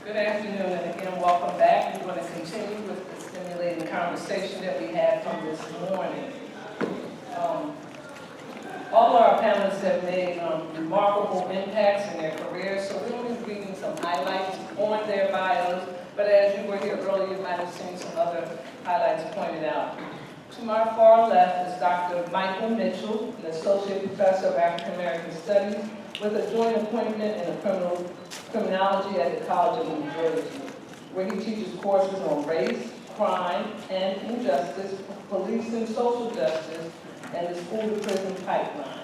Good afternoon, and again, welcome back. We're going to continue with the stimulating conversation that we had from this morning. All our panelists have made remarkable impacts in their careers, so we're going to be reading some highlights on their bios, but as you were here earlier, you might have seen some other highlights pointed out. To my far left is Dr. Michael Mitchell, an associate professor of African American Studies, with a joint appointment in criminology at the College of New Jersey, where he teaches courses on race, crime, and injustice, policing, social justice, and the school-to-prison pipeline.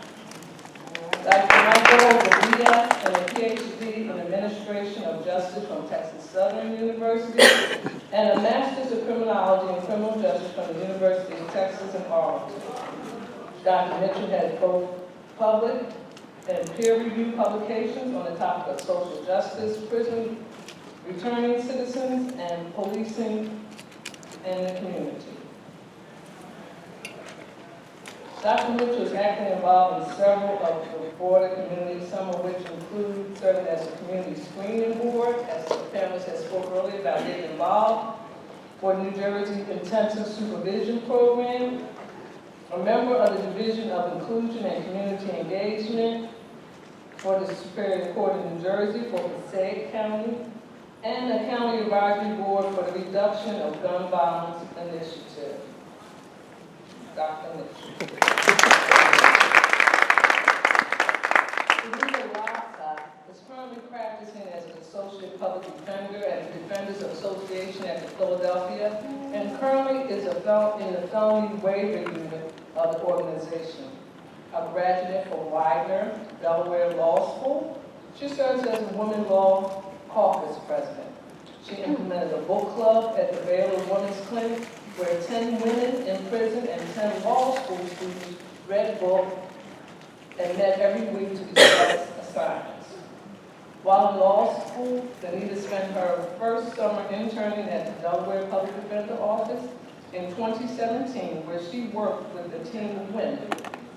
Dr. Michael holds a BS and a PhD in Administration of Justice from Texas Southern University, and a Master's of Criminology and Criminal Justice from the University of Texas in Arlington. Dr. Mitchell has both public and peer-reviewed publications on the topic of social justice, prison returning citizens, and policing in the community. Dr. Mitchell is actively involved in several of the border communities, some of which include serving as a community screening board, as the panelists had spoke earlier about getting involved, for New Jersey Intensive Supervision Program, a member of the Division of Inclusion and Community Engagement for the Superior Court of New Jersey for Passaic County, and the County Advisory Board for the Reduction of Gun Violence Initiative. Dr. Mitchell. Anita Rasa is currently practicing as an associate public defender at the Defenders Association at the Philadelphia, and currently is in the felony waiver unit of the organization. A graduate from Widener, Delaware Law School, she serves as a Women Law Caucus president. She implemented a book club at the Baylor Women's Clinic, where 10 women in prison and 10 law school students read books and met every week to discuss assignments. While in law school, Anita spent her first summer interning at the Delaware Public Defender Office in 2017, where she worked with a team of women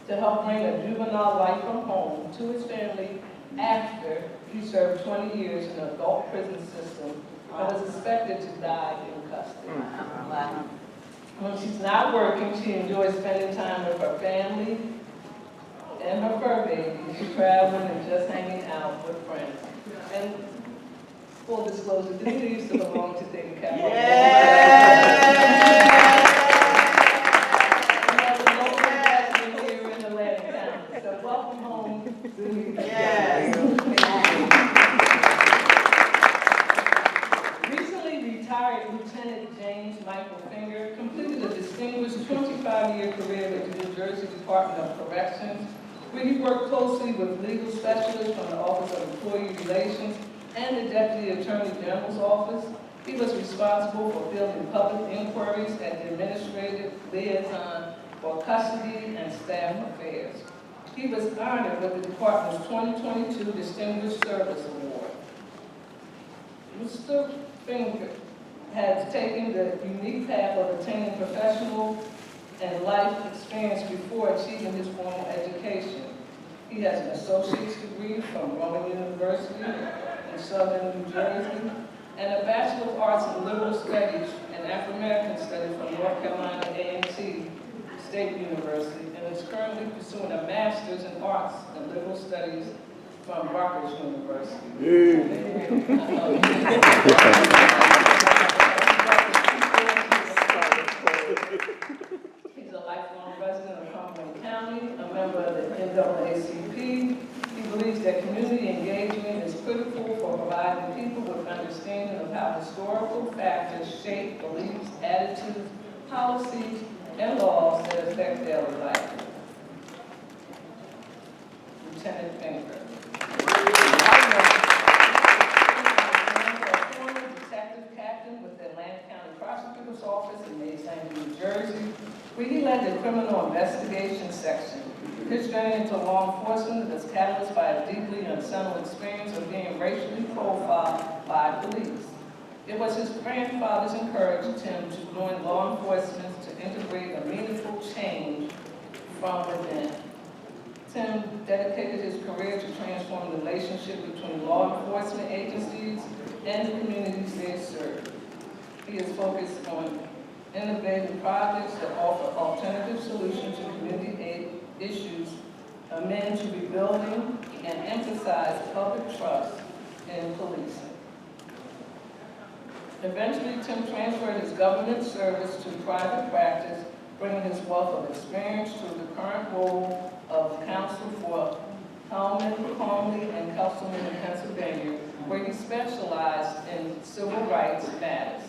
to help bring a juvenile life from home to his family after he served 20 years in the adult prison system and was expected to die in custody. When she's not working, she enjoys spending time with her family and her fur baby, traveling and just hanging out with friends. And full disclosure, Anita used to belong to Dade County. Welcome home. Yes. Recently retired Lieutenant James Michael Finger completed a distinguished 25-year career with the New Jersey Department of Corrections, where he worked closely with legal specialists from the Office of Employee Relations and the Deputy Attorney General's Office. He was responsible for fielding public inquiries at the Administrative Liaison for Custody and Staff Affairs. He was honored with the Department's 2022 Distinguished Service Award. Mr. Finger has taken the unique path of attaining professional and life experience before achieving his formal education. He has an associate's degree from Rowan University in Southern New Jersey and a Bachelor of Arts in Liberal Studies and African American Studies from North Carolina A&T State University, and is currently pursuing a Master's in Arts and Liberal Studies from Rutgers University. He's a lifelong resident of Cumberland County, a member of the NAACP. He believes that community engagement is critical for providing people with understanding of how historical factors shape beliefs, attitudes, policies, and laws that affect daily life. Lieutenant Finger. Former detective captain with the Atlanta County Prosecutor's Office in Mason, New Jersey, where he led the criminal investigation section. His journey into law enforcement was catalyzed by a deeply unsettled experience of being racially profiled by police. It was his grandfather's encouraged him to join law enforcement to integrate a meaningful change from within. Tim dedicated his career to transform the relationship between law enforcement agencies and the communities they serve. He is focused on innovative projects that offer alternative solutions to community aid issues, amend to rebuilding, and emphasize public trust in policing. Eventually, Tim transferred his government service to private practice, bringing his wealth of experience to the current role of counsel for Hellman, Conley, and Custom in Pennsylvania, where he specialized in civil rights matters.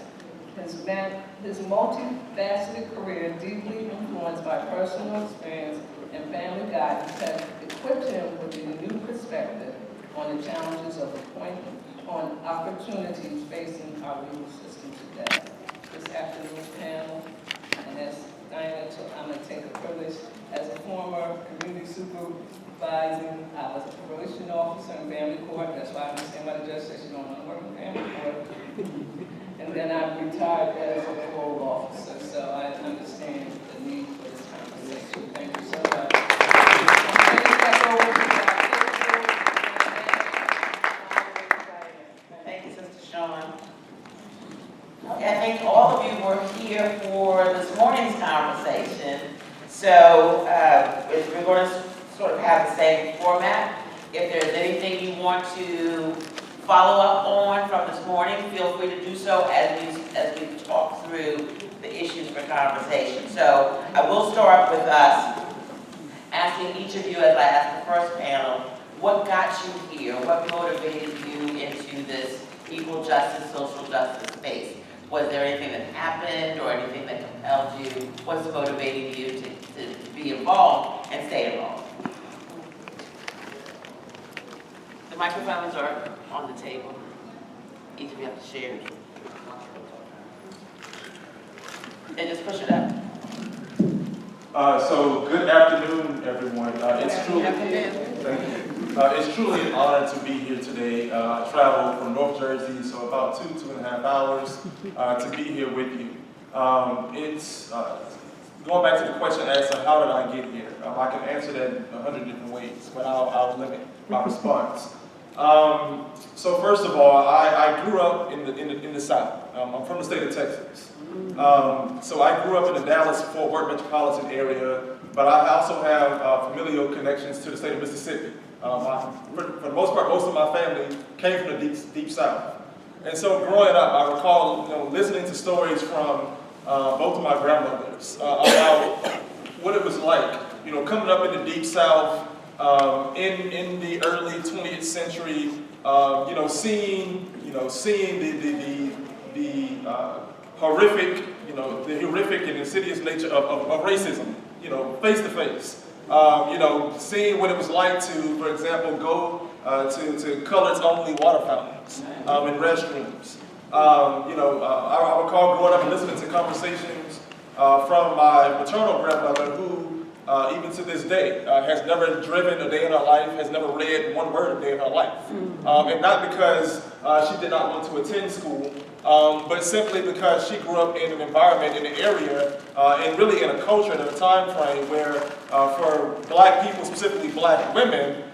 His multifaceted career, deeply influenced by personal experience and family guidance, has equipped him with a new perspective on the challenges of on opportunities facing our legal system today. This afternoon's panel, and as Diana took, I'm going to take a privilege as a former community supervising, I was a probation officer in family court. That's why I understand why the judge says you don't want to work in family court. And then I retired as a parole officer, so I understand the need for this conversation. Thank you so much. Thank you, Sister Sean. Okay, I think all of you were here for this morning's conversation. So we're going to sort of have the same format. If there's anything you want to follow up on from this morning, feel free to do so as we talk through the issues for conversation. So I will start with us asking each of you, as I asked the first panel, what got you here? What motivated you into this equal justice, social justice space? Was there anything that happened or anything that compelled you? What's motivating you to be involved and stay involved? The microphones are on the table. Each of you have to share. And just push it up. So good afternoon, everyone. It's truly an honor to be here today. I traveled from North Jersey, so about 2.5 hours to be here with you. It's going back to the question asked, how did I get here? I can answer that 100 different ways, but I'll limit my response. So first of all, I grew up in the South. I'm from the state of Texas. So I grew up in the Dallas-Fort Worth metropolitan area, but I also have familial connections to the state of Mississippi. For the most part, most of my family came from the deep South. And so growing up, I recall listening to stories from both of my grandmothers about what it was like, coming up in the deep South in the early 20th century, seeing the horrific, the horrific and insidious nature of racism, face to face. Seeing what it was like to, for example, go to colors-only water fountains in restrooms. I recall growing up and listening to conversations from my maternal grandmother who, even to this day, has never driven a day in her life, has never read one word a day in her life. And not because she did not want to attend school, but simply because she grew up in an environment, in an area, and really in a culture and in a time frame where for black people, specifically black women,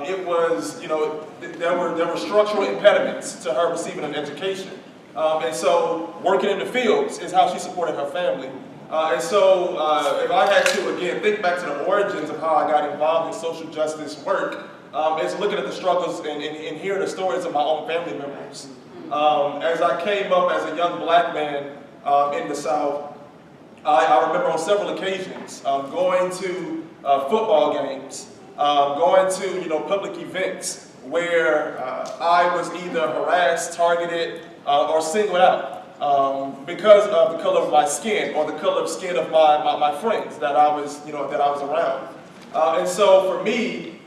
it was, there were structural impediments to her receiving an education. And so working in the fields is how she supported her family. And so if I had to, again, think back to the origins of how I got involved in social justice work, it's looking at the struggles and hearing the stories of my own family members. As I came up as a young black man in the South, I remember on several occasions going to football games, going to public events where I was either harassed, targeted, or singled out because of the color of my skin or the color of skin of my friends that I was around. And so for me,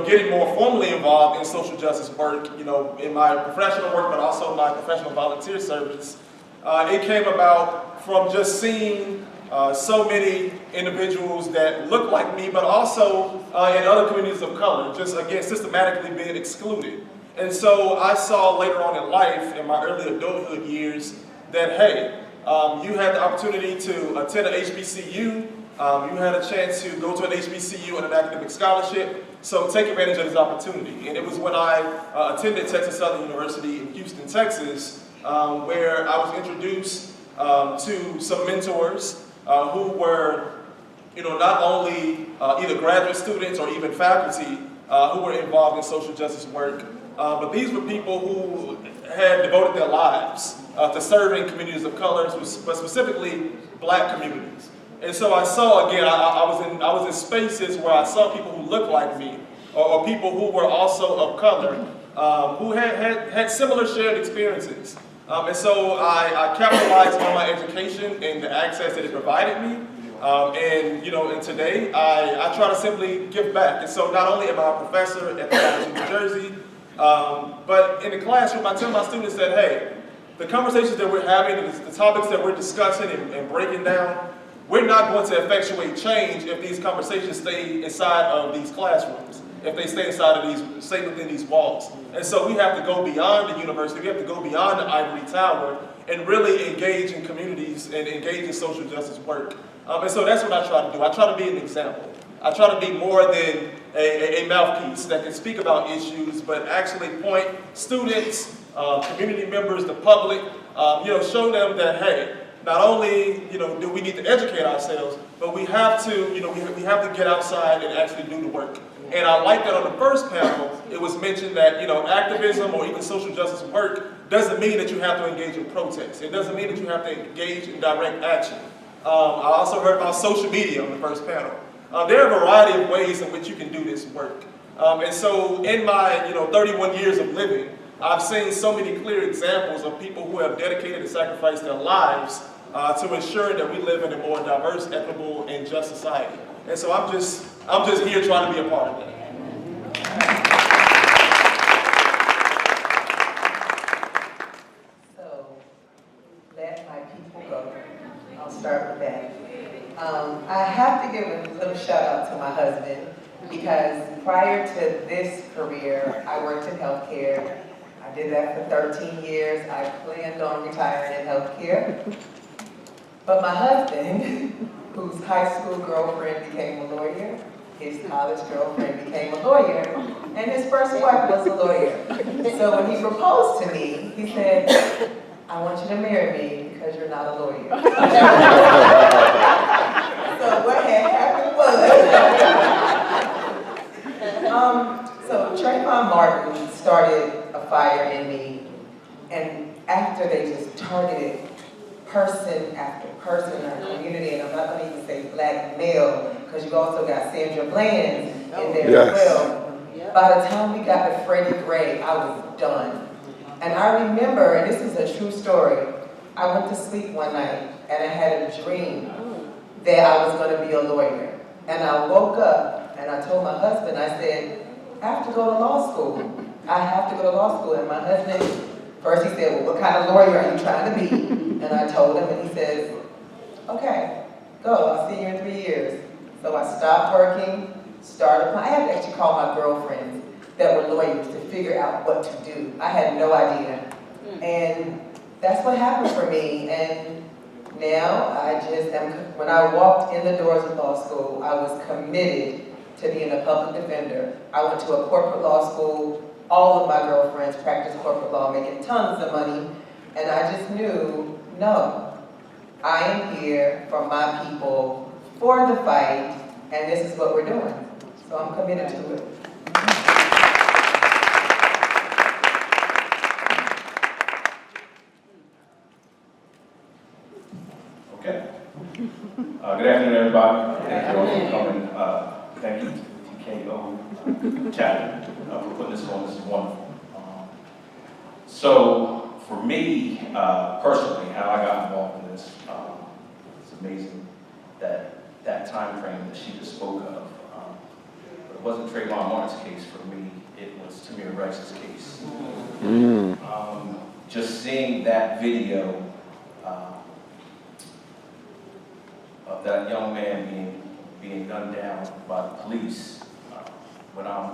getting more formally involved in social justice work, in my professional work, but also my professional volunteer service, it came about from just seeing so many individuals that look like me, but also in other communities of color, just again, systematically being excluded. And so I saw later on in life, in my early adulthood years, that hey, you had the opportunity to attend an HBCU, you had a chance to go to an HBCU on an academic scholarship, So take advantage of this opportunity. And it was when I attended Texas Southern University in Houston, Texas, where I was introduced to some mentors who were, not only either graduate students or even faculty who were involved in social justice work, but these were people who had devoted their lives to serving communities of color, but specifically Black communities. And so I saw, again, I was in spaces where I saw people who looked like me, or people who were also of color, who had similar shared experiences. And so I capitalized on my education and the access that it provided me. And today I try to simply give back. And so not only am I a professor at the College of New Jersey, but in the classroom I tell my students that, hey, the conversations that we're having, the topics that we're discussing and breaking down, we're not going to effectuate change if these conversations stay inside of these classrooms, if they stay within these walls. And so we have to go beyond the university, we have to go beyond the ivory tower and really engage in communities and engage in social justice work. And so that's what I try to do. I try to be an example. I try to be more than a mouthpiece that can speak about issues, but actually point students, community members, the public, show them that, hey, not only do we need to educate ourselves, but we have to we have to get outside and actually do the work. And I like that on the first panel it was mentioned that activism or even social justice work doesn't mean that you have to engage in protest. It doesn't mean that you have to engage in direct action. I also heard about social media on the first panel. There are a variety of ways in which you can do this work. And so in my 31 years of living, I've seen so many clear examples of people who have dedicated and sacrificed their lives to ensuring that we live in a more diverse, equitable, and just society. And so I'm just here trying to be a part of that. So, let my people go. I'll start with that. I have to give a little shout out to my husband because prior to this career, I worked in healthcare. I did that for 13 years. I planned on retiring in healthcare. But my husband, whose high school girlfriend became a lawyer, his college girlfriend became a lawyer, and his first wife was a lawyer. So when he proposed to me, he said, I want you to marry me because you're not a lawyer. So what had happened was, so Trayvon Martin started a fire in me, and after they just targeted person after person in our community, and I'm not going to even say Black male, because you also got Sandra Bland in there as well. By the time we got to Freddie Gray, I was done. And I remember, and this is a true story, I went to sleep one night and I had a dream that I was going to be a lawyer. And I woke up and I told my husband, I said, I have to go to law school. I have to go to law school. And my husband, first he said, well, what kind of lawyer are you trying to be? And I told him, and he says, okay, go, I'll see you in 3 years. So I stopped working, started applying. I had to actually call my girlfriends that were lawyers to figure out what to do. I had no idea. And that's what happened for me. And now I just am, when I walked in the doors of law school, I was committed to being a public defender. I went to a corporate law school. All of my girlfriends practiced corporate law, making tons of money. And I just knew, no, I am here for my people, for the fight, and this is what we're doing. So I'm committed to it. Okay. Good afternoon, everybody. Thank you all for coming. Thank you to TKO chapter for putting this on. This is wonderful. So, for me, personally, how I got involved in this, it's amazing that time frame that she just spoke of. But it wasn't Trayvon Martin's case for me. It was Tamir Rex's case. Just seeing that video of that young man being gunned down by the police when I'm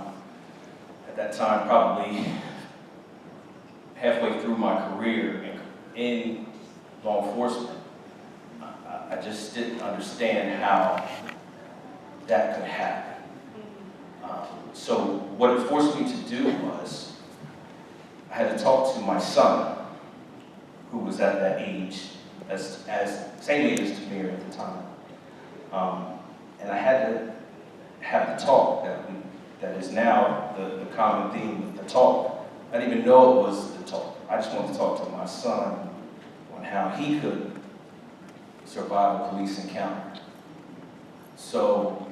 at that time probably halfway through my career in law enforcement, I just didn't understand how that could happen. So what it forced me to do was, I had to talk to my son, who was at that age, as same age as Tamir at the time. And I had to have the talk that is now the common theme of the talk. I didn't even know it was the talk. I just wanted to talk to my son on how he could survive a police encounter. So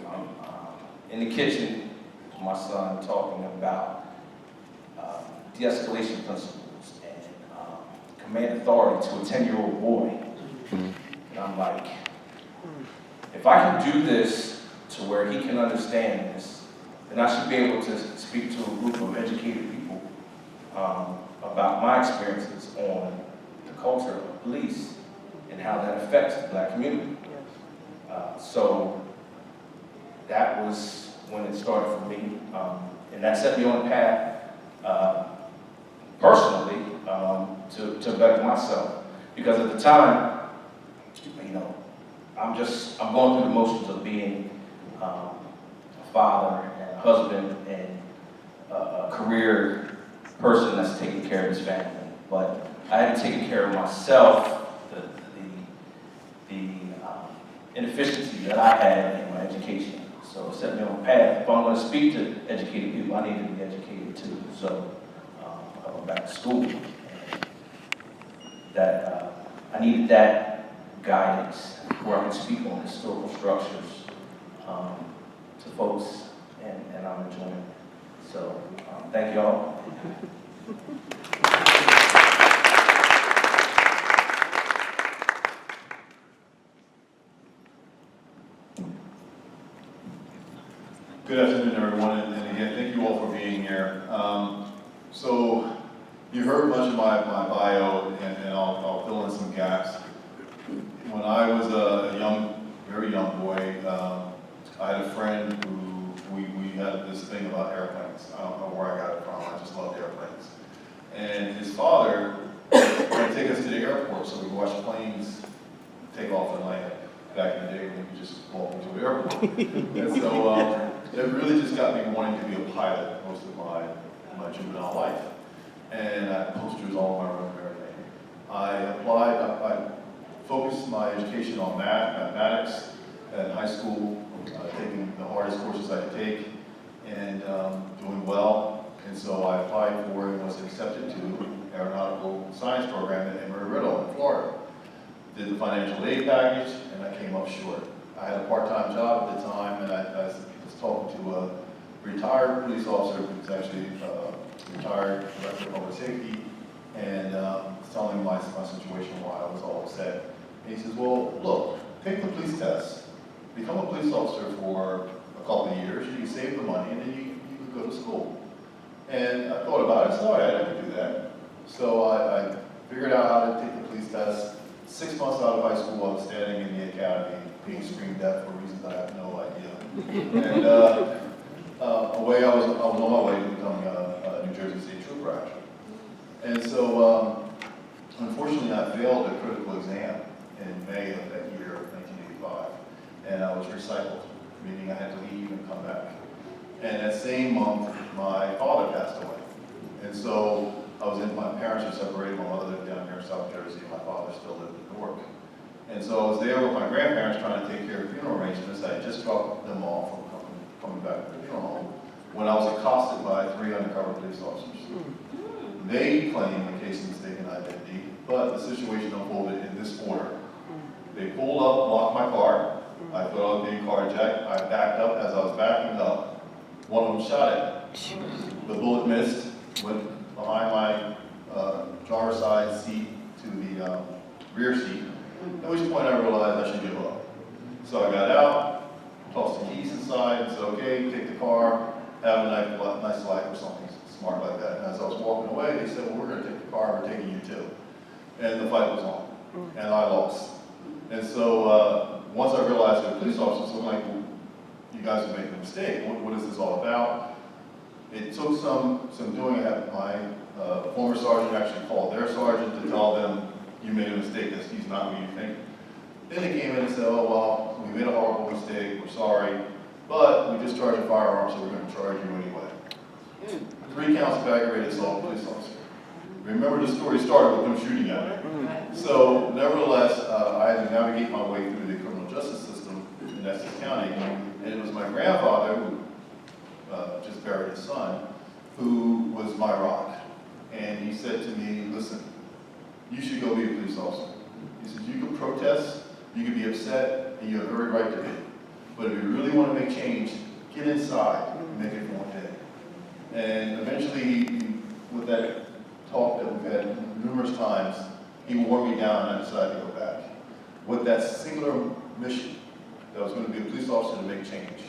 in the kitchen, my son talking about de-escalation principles and command authority to a 10-year-old boy. And I'm like, if I can do this to where he can understand this, then I should be able to speak to a group of educated people about my experiences on the culture of police and how that affects the Black community. So that was when it started for me, and that set me on a path personally to better myself. Because at the time, you know, I'm going through the motions of being a father and a husband and a career person that's taking care of his family. But I hadn't taken care of myself, the inefficiency that I had in my education. So it set me on a path. If I'm going to speak to educated people, I need to be educated too. So I went back to school. And that I needed that guidance where I can speak on historical structures to folks, and I'm enjoying it. So thank y'all. Good afternoon, everyone, and again, thank you all for being here. So you heard much of my bio, and I'll fill in some gaps. When I was a very young boy, I had a friend who we had this thing about airplanes. I don't know where I got it from. I just loved airplanes. And his father would take us to the airport so we could watch planes take off and land. Back in the day when you could just walk into an airport. And so it really just got me wanting to be a pilot most of my juvenile life. And I had posters all in my room and everything. I focused my education on mathematics in high school, taking the hardest courses I could take, and doing well. And so I applied for and was accepted to aeronautical science program at Embry-Riddle in Florida. Did the financial aid package, and I came up short. I had a part-time job at the time, and I was talking to a retired police officer who's actually retired director of public safety, and telling him my situation, why I was all upset. And he says, well, look, take the police test, become a police officer for a couple of years, you can save the money, and then you can go to school. And I thought about it, so all right, I could do that. So I figured out how to take the police test. 6 months out of high school, I was standing in the academy, being screamed at for reasons I have no idea. And I was on my way to becoming a New Jersey State Trooper, actually. And so, unfortunately, I failed a critical exam in May of that year, 1985. And I was recycled, meaning I had to leave and come back. And that same month, my father passed away. And so, my parents were separated, my mother lived down here in South Jersey, my father still lived in Newark. And so I was there with my grandparents trying to take care of funeral arrangements. I had just dropped them off from coming back to the funeral home when I was accosted by 3 undercover police officers. They claimed the case of mistaken identity, but the situation unfolded in this order. They pulled up, blocked my car. I thought I was being carjacked. I backed up. As I was backing up, one of them shot at me. The bullet missed, went behind my driver's side seat to the rear seat, at which point I realized I should give up. So I got out, tossed the keys inside, and said, okay, take the car, have a nice life or something smart like that. And as I was walking away, they said, well, we're going to take the car, we're taking you too. And the fight was on, and I lost. And so once I realized they were police officers, I'm like, well, you guys are making a mistake. What is this all about? It took some doing. My former sergeant actually called their sergeant to tell them, you made a mistake, he's not what you think. Then they came in and said, oh, well, we made a horrible mistake, we're sorry, but we discharged a firearm, so we're going to charge you anyway. 3 counts of aggravated assault police officer. Remember, the story started with them shooting at me. So nevertheless, I had to navigate my way through the criminal justice system in Essex County, and it was my grandfather, who just buried his son, who was my rock. And he said to me, listen, you should go be a police officer. He said, you can protest, you can be upset, and you have every right to be. But if you really want to make change, get inside and make it one day. And eventually, with that talk that we've had numerous times, he wore me down and I decided to go back. With that singular mission, that I was going to be a police officer to make change.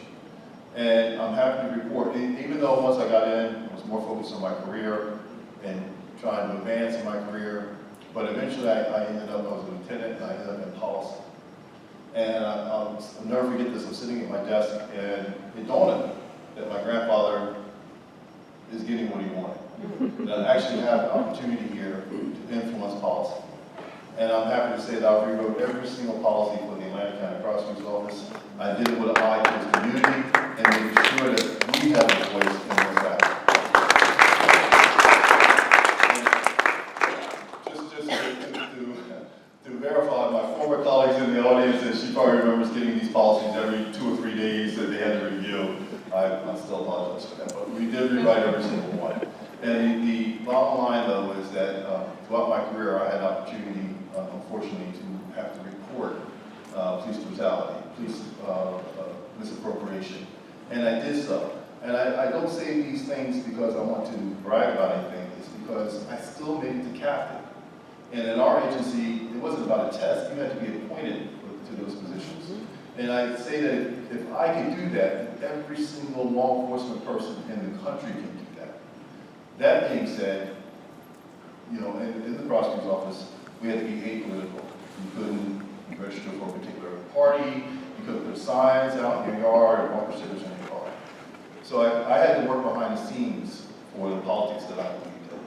And I'm happy to report, even though once I got in, I was more focused on my career and trying to advance in my career, but eventually I ended up, I was a lieutenant, and I ended up in policy. And I'll never forget this, I'm sitting at my desk, and it dawned on me that my grandfather is getting what he wanted. That I actually have the opportunity here to influence policy. And I'm happy to say that I've rewrote every single policy for the Atlanta County Prosecutor's Office. I did it with an eye to the community and making sure that we have a voice in what's happening. To verify, my former colleagues in the audience, and she probably remembers getting these policies every 2 or 3 days that they had to review. I still apologize for that, but we did rewrite every single one. And the bottom line, though, is that throughout my career, I had an opportunity, unfortunately, to have to report police brutality, police misappropriation, and I did so. And I don't say these things because I want to brag about anything. It's because I still made it to captain. And in our agency, it wasn't about a test. You had to be appointed to those positions. And I say that if I can do that, then every single law enforcement person in the country can do that. That being said, you know, in the prosecutor's office, we had to be apolitical. You couldn't register for a particular party. You couldn't put signs out in your yard or bumper stickers in your car. So I had to work behind the scenes for the politics that I believed in.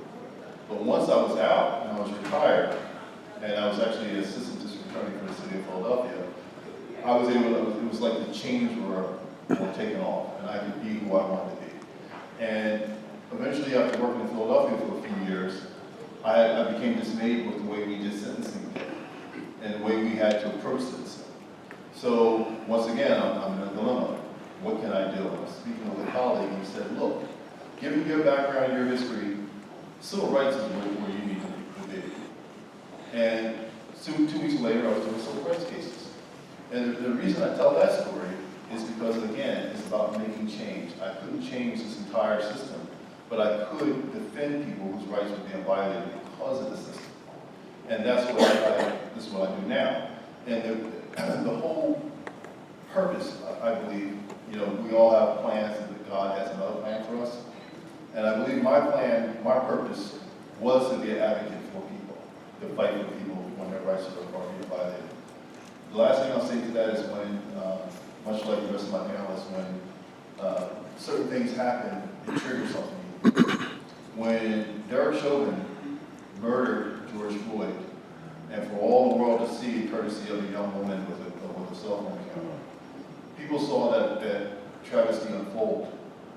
But once I was out and I was retired, and I was actually an assistant district attorney for the city of Philadelphia, I was able to, it was like the chains were taken off, and I could be who I wanted to be. And eventually, after working in Philadelphia for a few years, I became dismayed with the way we did sentencing and the way we had to approach sentencing. So once again, I'm in a dilemma. What can I do? I was speaking with a colleague, and he said, look, given your background, your history, civil rights is where you need to be. And 2 weeks later, I was doing civil rights cases. And the reason I tell that story is because, again, it's about making change. I couldn't change this entire system, but I could defend people whose rights were being violated because of the system. And that's this is what I do now. And the whole purpose, I believe, you know, we all have plans, and God has another plan for us. And I believe my plan, my purpose, was to be an advocate for people, to fight for people when their rights are being violated. The last thing I'll say to that is when, much like the rest of my panelists, when certain things happen, it triggers something. When Derek Chauvin murdered George Floyd, and for all the world to see, courtesy of a young woman with a cell phone camera, people saw that travesty unfold.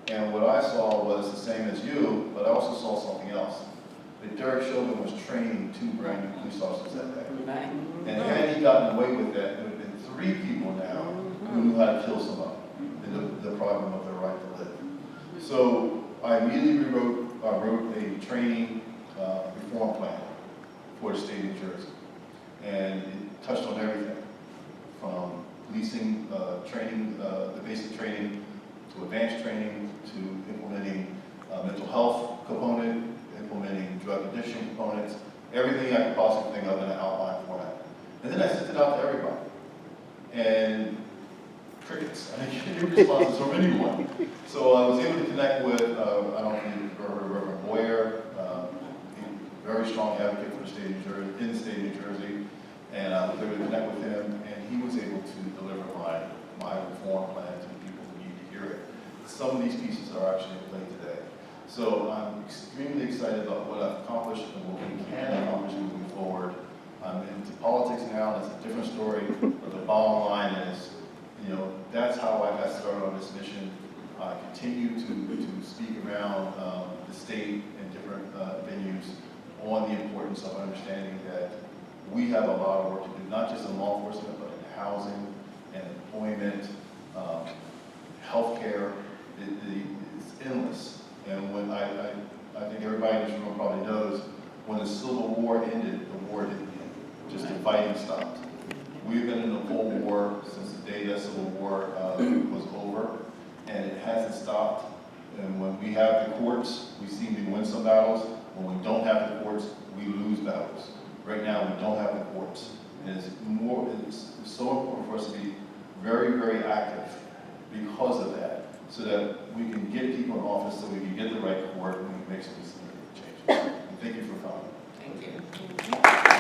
And what I saw was the same as you, but I also saw something else. That Derek Chauvin was training 2 brand new police officers that day. Right. And had he gotten away with that, there would have been 3 people now who knew how to kill somebody and the problem of their right to live. So I immediately wrote a training reform plan for the state of New Jersey. And it touched on everything from policing, training, the basic training, to advanced training, to implementing mental health component, implementing drug addiction components, everything I could possibly think of in an outline format. And then I sent it out to everybody. And crickets. I didn't get any responses from anyone. So I was able to connect with, I don't know if you've heard of Reverend Boyer, a very strong advocate for the state of New Jersey, in the state of New Jersey. And I was able to connect with him, and he was able to deliver my reform plan to the people who need to hear it. Some of these pieces are actually in play today. So I'm extremely excited about what I've accomplished and what we can accomplish moving forward. I'm into politics now, and it's a different story, but the bottom line is, you know, that's how I got started on this mission. I continue to speak around the state and different venues on the importance of understanding that we have a lot of work to do, not just in law enforcement, but in housing and employment, healthcare. It's endless. And when I think everybody in this room probably knows, when the Civil War ended, the war didn't end. Just the fighting stopped. We've been in a Cold War since the day that Civil War was over, and it hasn't stopped. And when we have the courts, we seem to win some battles. When we don't have the courts, we lose battles. Right now, we don't have the courts. And it's so important for us to be very, very active because of that, so that we can get people in office, so we can get the right court, and we can make some significant changes. And thank you for coming. Thank you.